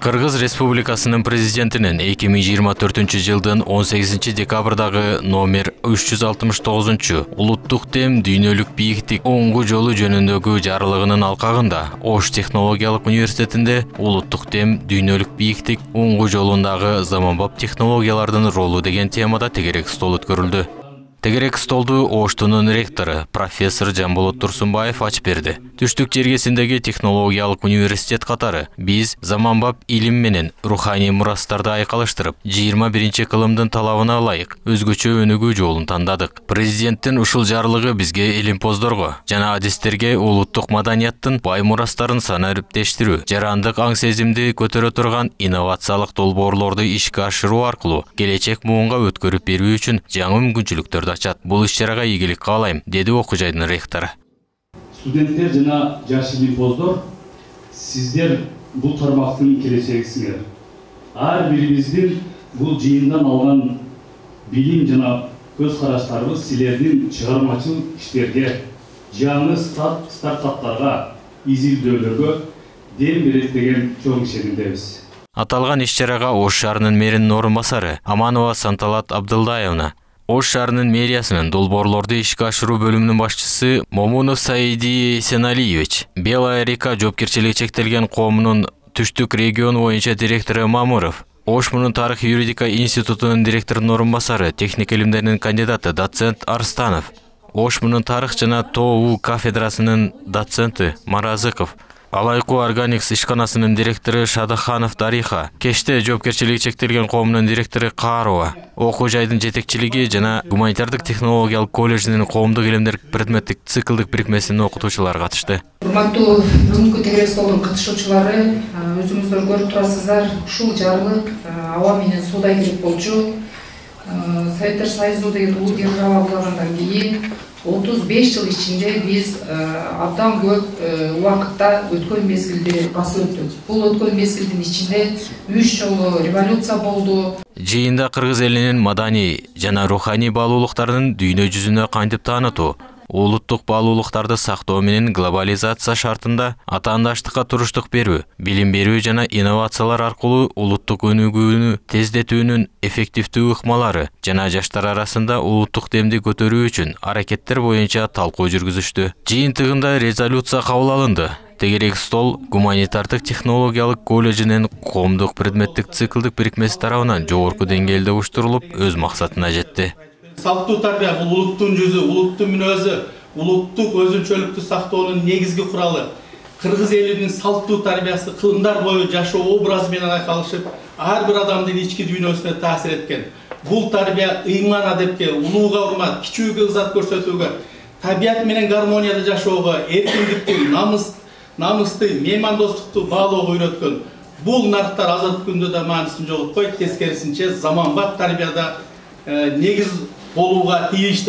Кыргыз Республикасынын президентинин 2024 жылдын 18 декабрдагы номер 369 улуттук тем дүйнөлүк бийиктик оңгу жолу жөнүндөгү жарлыгынын алкагында Ош технологиялык университетинде улуттук тем дүйнөлүк бийиктик оңгу жолундагы заманбап технологиялардын ролу деген темада тегерек стол өткөрүлдү. Тегерек столду Оштунун ректору профессор Жамболот Турсунбаев ачып берди. Түштүк жергесиндеги технологиялык университет катары биз заманбап илим менен руханий мурастарды айкалыштырып, 21-кылымдын талабына ылайык өзгөчө өнүгүү жолун тандадык. Президенттин ушул жарлыгы бизге илимпоздорго жана адистерге улуттук маданияттын бай мурастарын санариптештирүү, жарандык аң сезимди көтөрө турган инновациялык долбоорлорду ишке ашыруу аркылуу келечек муунга өткөрүп берүү үчүн жаңы мүмкүнчүлүктөрдү ачат. Бул иш-чарага ийгилик каалайм, деди окуу жайдын ректору. Студенттер жана жаш илимпоздор, сиздер бул тармактын келечегисиңер. Ар бирибиздин бул жыйындан алган билим жана көз караштарыбыз силердин чыгармачыл иштерге, жаңы стартаптарга, изилдөөлөргө дем берет деген чоң ишенимдебиз. Аталган иш-чарага Ош шаарынын мэринин орун басары Аманова Санталат Абдылдаевна, Ош шаарынын мэриясынын долбоорлорду ишке ашыруу бөлүмүнүн башчысы Момунов Саиди Сеналиевич, Белая река жоопкерчилиги чектелген коомунун түштүк регион боюнча директору Мамуров, Ош мунун тарых юридика институтунун директорунун орун басары, техник илимдеринин кандидаты доцент Арстанов, Ош мунун тарых жана ТОУ кафедрасынын доценти Маразыков, Алайку Органикс ишканасынын директору Шадыханов Дариха, Кеште жоопкерчилиги чектелген коомунун директору Каарова, окуу жайдын жетекчилиги жана гуманитардык технологиялык колледжинин коомдук илимдер предметтик циклдык бирикмесинин окутуучулары катышты. Урматтуу бүгүнкү тегерек столдун катышуучулары, өзүңүздөр көрүп турасыздар, ушул жарлык аба менен сууда керек болчу. Советтер Союзу деген улуу держава кургандан кийин 35 жыл ичинде биз абдан көп убакытта өткөн мезгилди басып өттүк. Бул өткөн мезгилдин ичинде 3 жолу революция болду. Жыйында кыргыз элинин маданий жана руханий баалуулуктарынын дүйнө жүзүнө кантип таанытуу, улуттук баалуулуктарды сактоо менен глобализация шартында атаандаштыкка туруштук берүү, билим берүү жана инновациялар аркылуу улуттук өнүгүүнү тездетүүнүн эффективдүү ыкмалары жана жаштар арасында улуттук демди көтөрүү үчүн аракеттер боюнча талкуу жүргүзүштү. Жыйынтыгында резолюция кабыл алынды. Тегерек стол гуманитардык технологиялык колледжинин коомдук предметтик циклдык бирикмеси тарабынан жогорку деңгээлде уюштурулуп, өз максатына жетти. Салттуу тарбия бул улуттун жүзү, улуттун мүнөзү, улуттук өзүнчөлүктү сактоонун негизги куралы. Кыргыз элинин салттуу тарбиясы кылымдар бою жашоо образы менен айкалышып, ар бир адамдын ички дүйнөсүнө таасир эткен. Бул тарбия ыйман адепке, улууга урмат, кичүүгө ызат көрсөтүүгө, табият менен гармонияда жашоого, эркиндикти, намысты, меймандостукту баалоого үйрөткөн. Бул нарктар азыркы күндө да маанисин жоготпойт, тескерисинче заманбап тарбияда негиз болууга тийиштүү.